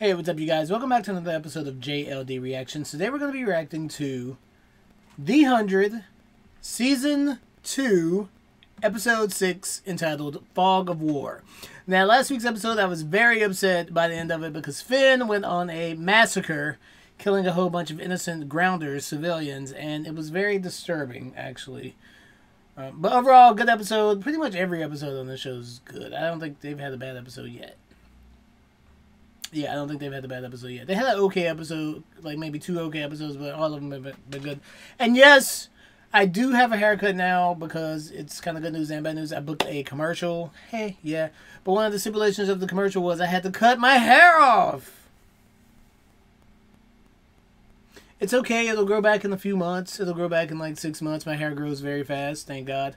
Hey, what's up, you guys? Welcome back to another episode of JLD Reactions. Today we're going to be reacting to The 100, Season 2, Episode 6, entitled Fog of War. Now, last week's episode, I was very upset by the end of it because Finn went on a massacre, killing a whole bunch of innocent grounders, civilians, and it was very disturbing, actually. But overall, good episode. Pretty much every episode on this show is good. I don't think they've had a bad episode yet. Yeah, I don't think they've had a bad episode yet. They had an okay episode, like maybe 2 okay episodes, but all of them have been good. And yes, I do have a haircut now because it's kind of good news and bad news. I booked a commercial. Hey, yeah. But one of the stipulations of the commercial was I had to cut my hair off. It's okay. It'll grow back in a few months. It'll grow back in like 6 months. My hair grows very fast, thank God.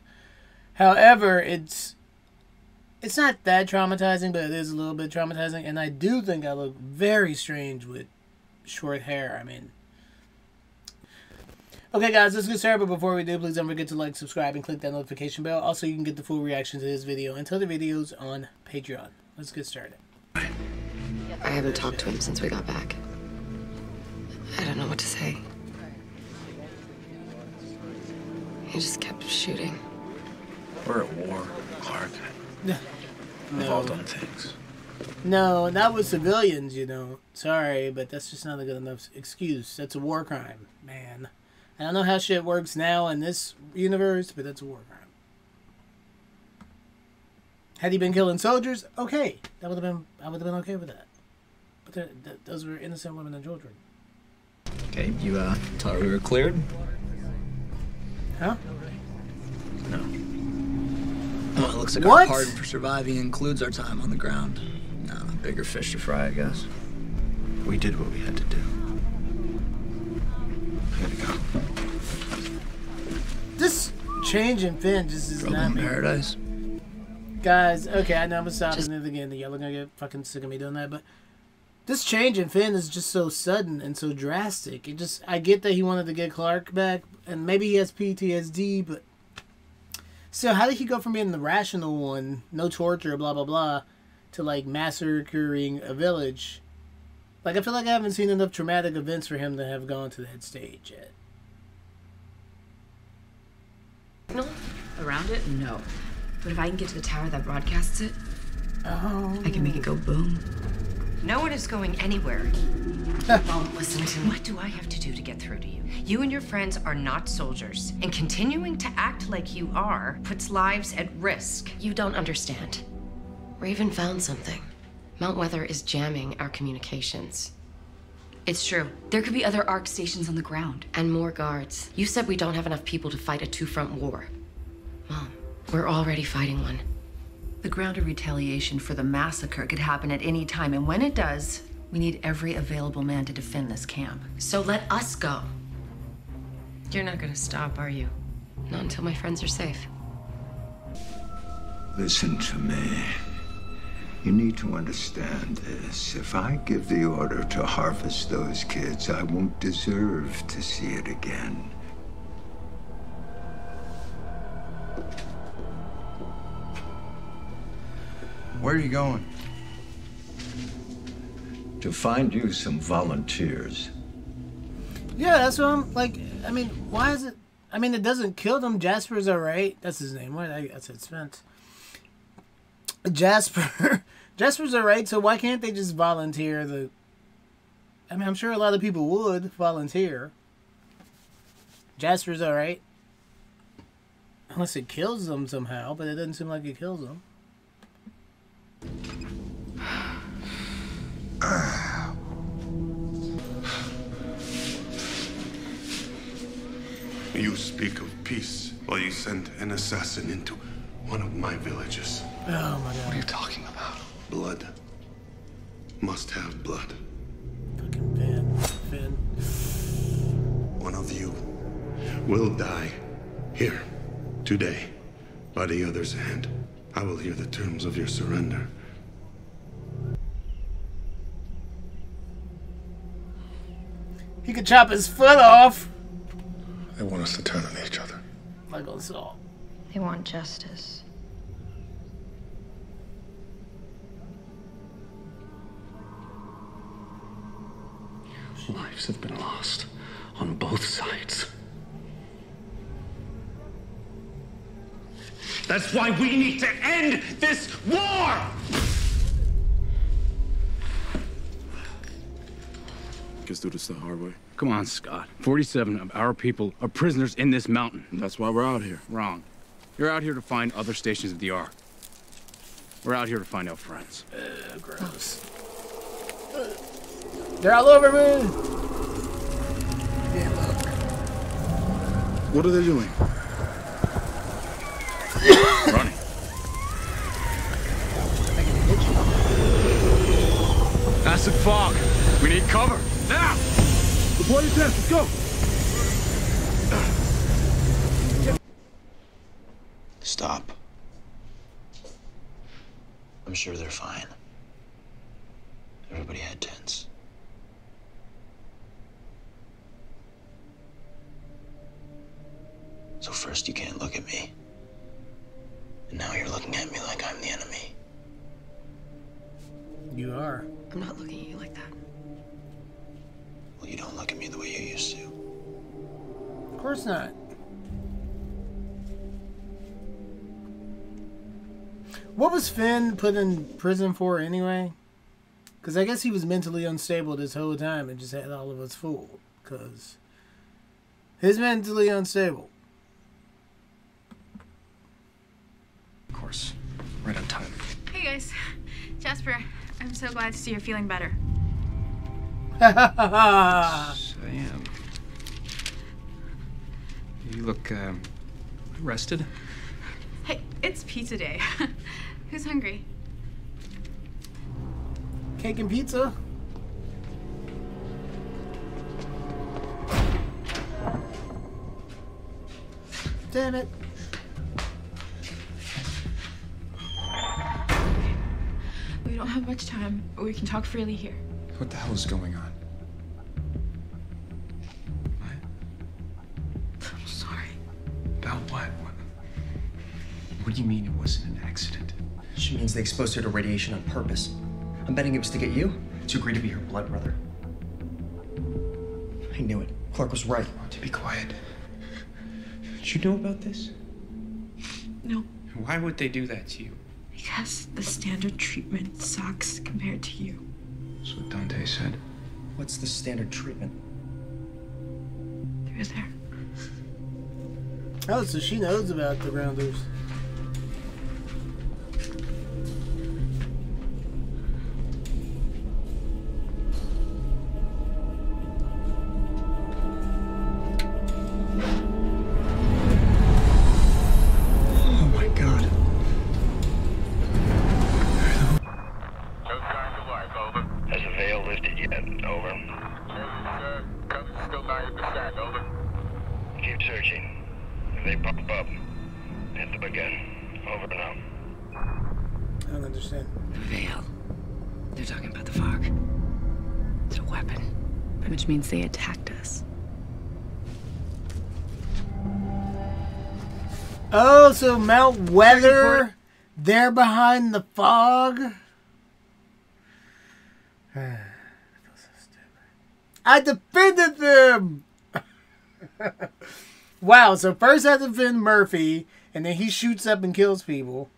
However, it's not that traumatizing, but it is a little bit traumatizing. And I do think I look very strange with short hair. I mean, okay, guys, let's get started. But before we do, please don't forget to like, subscribe, and click that notification bell. Also, you can get the full reaction to this video and to other videos on Patreon. Let's get started. I haven't talked to him since we got back. I don't know what to say. He just kept shooting. We're at war, Clark. We've all done things. No, not with civilians, you know. Sorry, but that's just not a good enough excuse. That's a war crime, man. I don't know how shit works now in this universe, but that's a war crime. Had he been killing soldiers, okay, I would have been okay with that. But those were innocent women and children. Okay, you thought we were cleared? Huh? No. Well, it looks like What? our pardon for surviving includes our time on the ground. No, bigger fish to fry, I guess. We did what we had to do. I gotta go. This change in Finn just is Trouble not in me. paradise. Guys, okay, I know I'm stopping it again. Y'all are gonna get fucking sick of me doing that, but this change in Finn is just so sudden and so drastic. I get that he wanted to get Clark back, and maybe he has PTSD, but still, how did he go from being the rational one, no torture, blah, blah, blah, to, like, massacring a village? Like, I feel like I haven't seen enough traumatic events for him to have gone to that stage yet. No. Around it? No. But if I can get to the tower that broadcasts it, Oh. I can make it go boom. No one is going anywhere. Mom, listen to me. What do I have to do to get through to you? You and your friends are not soldiers, and continuing to act like you are puts lives at risk. You don't understand. Raven found something. Mount Weather is jamming our communications. It's true. There could be other ARC stations on the ground. And more guards. You said we don't have enough people to fight a two-front war. Mom, we're already fighting one. The ground of retaliation for the massacre could happen at any time, and when it does, we need every available man to defend this camp. So let us go. You're not gonna stop, are you? Not until my friends are safe. Listen to me. You need to understand this. If I give the order to harvest those kids, I won't deserve to see it again. Where are you going? To find you some volunteers. Yeah, that's what I'm, like, I mean, why is it, I mean, it doesn't kill them. Jasper's alright. That's his name. What? I said Spence. Jasper. Jasper's alright, so why can't they just volunteer the... I mean, I'm sure a lot of people would volunteer. Jasper's alright. Unless it kills them somehow, but it doesn't seem like it kills them. You speak of peace while you send an assassin into one of my villages. Oh my God. What are you talking about? Blood. Must have blood. Fucking Finn. One of you will die here today by the other's hand. I will hear the terms of your surrender. He could chop his foot off. They want us to turn on each other. Like on Saul. They want justice. Lives have been lost on both sides. That's why we need to end this war! Guess do this the hard way. Come on, Scott. 47 of our people are prisoners in this mountain. That's why we're out here. Wrong. You're out here to find other stations of the Ark. We're out here to find our friends. Gross. They're all over me! Yeah, look. What are they doing? Running. Acid fog. We need cover. Now! Deploy your test. Let's go! Stop. I'm sure they're fine. Everybody had tents. So first you can't look at me. And now you're looking at me like I'm the enemy. You are. I'm not looking at you like that. Well, you don't look at me the way you used to. Of course not. What was Finn put in prison for anyway? Because I guess he was mentally unstable this whole time and just had all of us fooled. Because he's mentally unstable. Of course. Right on time. Hey guys. Jasper, I'm so glad to see you're feeling better. Sam. You look, rested? Hey, it's pizza day. Who's hungry? Cake and pizza. Damn it. We don't have much time, but we can talk freely here. What the hell is going on? I'm sorry. About what? What do you mean it wasn't an accident? She means they exposed her to radiation on purpose. I'm betting it was to get you to agree to be her blood brother. I knew it. Clark was right. To be quiet. Did you know about this? No. Why would they do that to you? Because the standard treatment sucks compared to you. That's what Dante said. What's the standard treatment? Through there. Oh, so she knows about the Grounders. Means they attacked us. Oh, so Mount Weather, they're behind the fog. I defended them. Wow, so first I defend Murphy, and then he shoots up and kills people.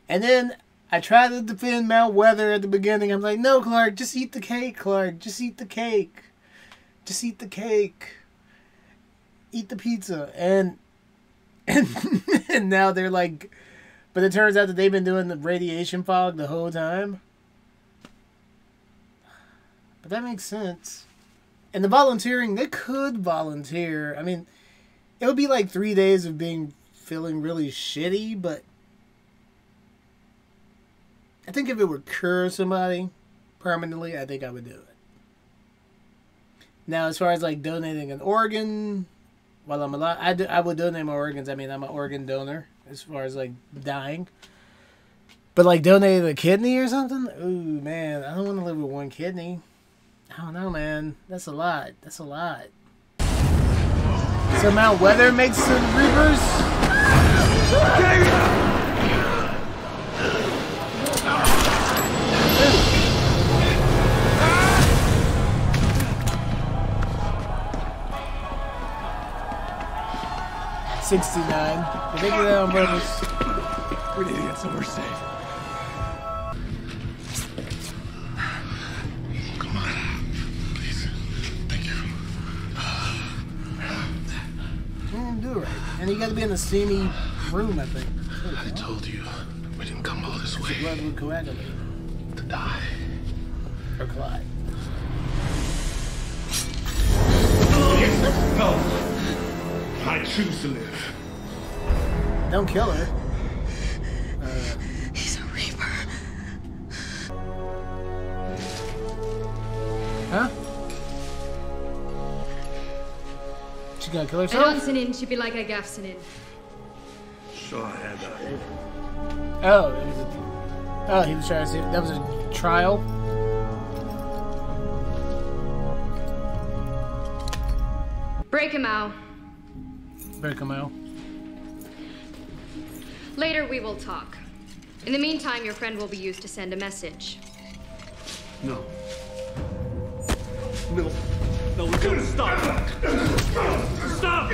And then I try to defend Mount Weather at the beginning. I'm like, no, Clark, just eat the cake, Clark. Just eat the cake. Just eat the cake. Eat the pizza. And now they're like, but it turns out that they've been doing the radiation fog the whole time. But that makes sense. And the volunteering, they could volunteer. I mean, it would be like 3 days of feeling really shitty, but I think if it would cure somebody permanently, I think I would do it. Now, as far as like donating an organ while I'm alive, I would donate my organs. I mean, I'm an organ donor as far as like dying. But like donating a kidney or something? Ooh, man, I don't want to live with one kidney. I don't know, man. That's a lot. That's a lot. So Mount Weather makes some Reapers? 69. They did that on purpose. We need to get somewhere safe. Come on. Please. Thank you. You didn't do it right. And you gotta be in a steamy room, I think. I told you we didn't come all this way. The blood would coagulate. To die. Or collide. No. I choose to live. Don't kill her. He's a Reaper. Huh? She gonna kill I herself? don't sin in, she'd be like I gaff sin in. So I had that. Oh, it was oh, he was trying to see. That was a trial. Break him out. Break him out. Later we will talk. In the meantime, your friend will be used to send a message. No. No. No, we gotta stop. Stop!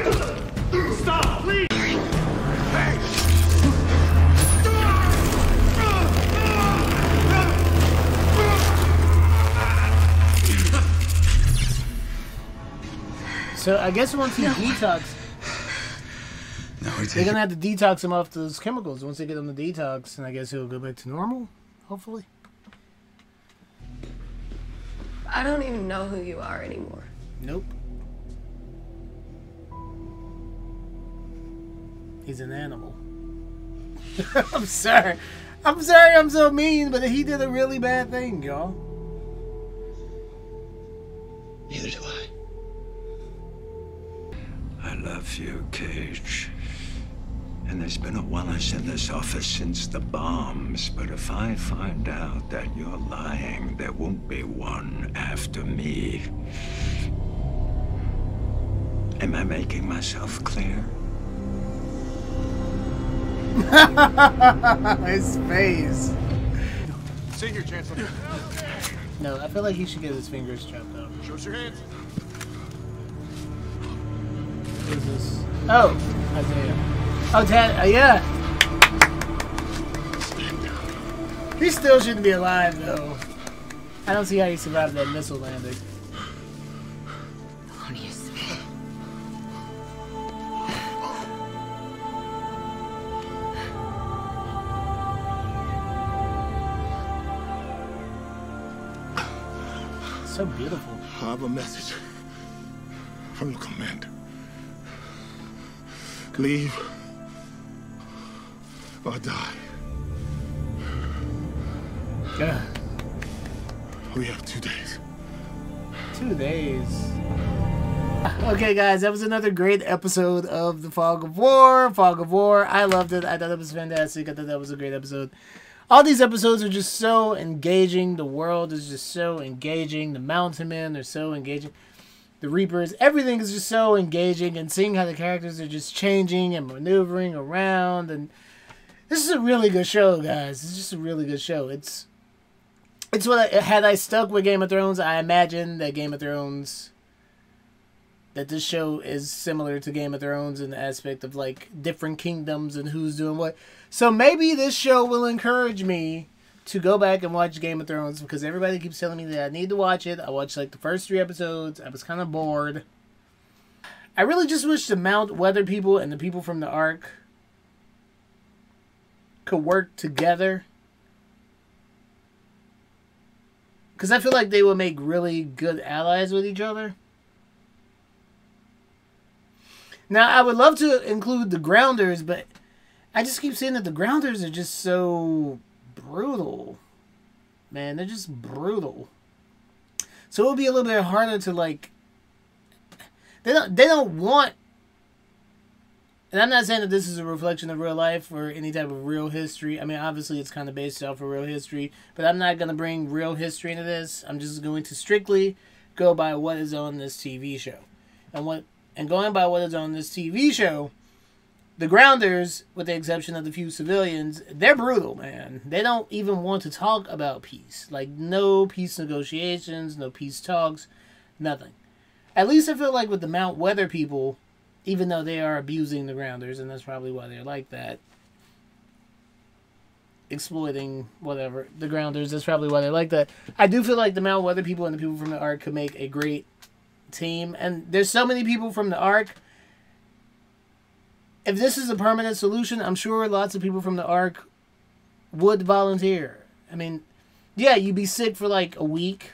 Stop, please! So I guess once he detox, they're gonna have to detox him off those chemicals. Once they get him to detox, and I guess he'll go back to normal, hopefully. I don't even know who you are anymore. Nope. He's an animal. I'm sorry. I'm sorry I'm so mean, but he did a really bad thing, y'all. Neither do I. I love you, Cage. And there's been a Wallace in this office since the bombs, but if I find out that you're lying, there won't be one after me. Am I making myself clear? His face. Senior Chancellor. No, I feel like he should get his fingers chopped off. Show us your hands. What is this? Oh, Isaiah. Oh, Tad, yeah. He still shouldn't be alive, though. I don't see how he survived that missile landing. Polonius. So beautiful. I have a message from the commander. Leave or die. Yeah. We have 2 days. 2 days. Okay, guys, that was another great episode of The Fog of War. Fog of War. I loved it. I thought it was fantastic. I thought that was a great episode. All these episodes are just so engaging. The world is just so engaging. The Mountain Men are so engaging. The Reapers, everything is just so engaging, and seeing how the characters are just changing and maneuvering around. And this is a really good show, guys. It's just a really good show. It's what had I stuck with Game of Thrones, I imagine that Game of Thrones, that this show is similar to Game of Thrones in the aspect of like different kingdoms and who's doing what. So maybe this show will encourage me to go back and watch Game of Thrones, because everybody keeps telling me that I need to watch it. I watched like the first 3 episodes. I was kind of bored. I really just wish the Mount Weather people and the people from the Ark could work together, because I feel like they would make really good allies with each other. Now, I would love to include the Grounders, but I just keep saying that the Grounders are just so brutal. Man, they're just brutal. So it would be a little bit harder to like... They don't want... And I'm not saying that this is a reflection of real life or any type of real history. I mean, obviously it's kind of based off of real history, but I'm not going to bring real history into this. I'm just going to strictly go by what is on this TV show. And going by what is on this TV show, the Grounders, with the exception of the few civilians, they're brutal, man. They don't even want to talk about peace. Like, no peace negotiations, no peace talks, nothing. At least I feel like with the Mount Weather people, Even though they are abusing the Grounders, and that's probably why they're like that. Exploiting whatever the Grounders, that's probably why they're like that. I do feel like the Mount Weather people and the people from the Ark could make a great team, and there's so many people from the Ark. If this is a permanent solution, I'm sure lots of people from the Ark would volunteer. I mean, yeah, you'd be sick for like a week.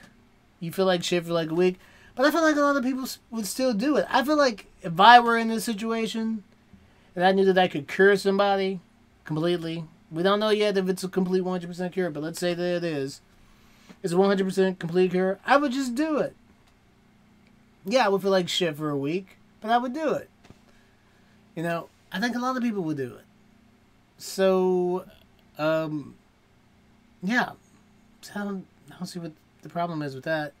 You feel like shit for like a week. But I feel like a lot of people would still do it. I feel like if I were in this situation and I knew that I could cure somebody completely. We don't know yet if it's a complete 100% cure, but let's say that it is. It's a 100% complete cure. I would just do it. Yeah, I would feel like shit for a week, but I would do it. You know, I think a lot of people would do it. So, yeah. I don't see what the problem is with that.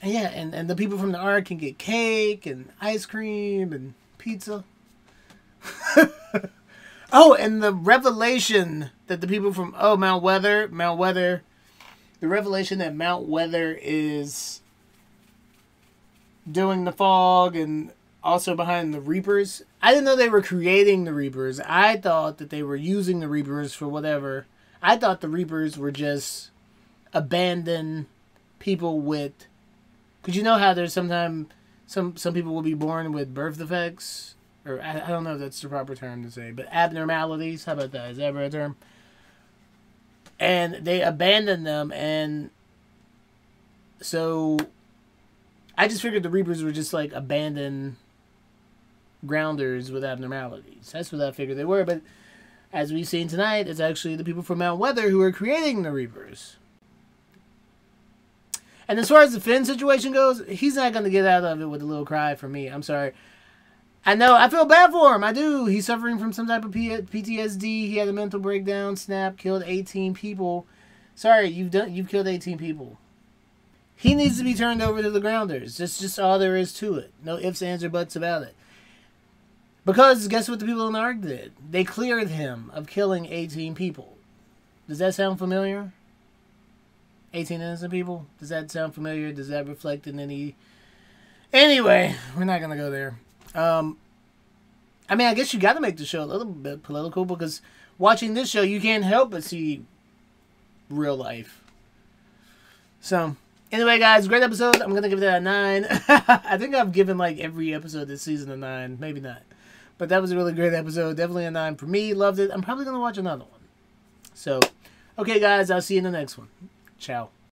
And yeah, and the people from the Ark can get cake and ice cream and pizza. Oh, and the revelation that the people from Mount Weather, the revelation that Mount Weather is doing the fog and also behind the Reapers. I didn't know they were creating the Reapers. I thought that they were using the Reapers for whatever. I thought the Reapers were just abandoned people with, because you know how there's sometimes some people will be born with birth defects. Or, I don't know if that's the proper term to say, but abnormalities. How about that? Is that a term? And they abandoned them, and so I just figured the Reapers were just like abandoned grounders with abnormalities. That's what I figured they were, but as we've seen tonight, it's actually the people from Mount Weather who are creating the Reapers. And as far as the Finn situation goes, he's not going to get out of it with a little cry for me. I'm sorry. I know, I feel bad for him. I do. He's suffering from some type of PTSD. He had a mental breakdown, snap, killed 18 people. Sorry, you've killed 18 people. He needs to be turned over to the Grounders. That's just all there is to it. No ifs, ands, or buts about it. Because guess what the people in the Ark did? They cleared him of killing 18 people. Does that sound familiar? 18 innocent people? Does that sound familiar? Does that reflect in any... Anyway, we're not going to go there. I mean, I guess you got to make the show a little bit political, because watching this show, you can't help but see real life. So, anyway, guys, great episode. I'm going to give that a 9. I think I've given, like, every episode this season a 9. Maybe not. But that was a really great episode. Definitely a 9 for me. Loved it. I'm probably going to watch another one. So, okay, guys, I'll see you in the next one. Ciao.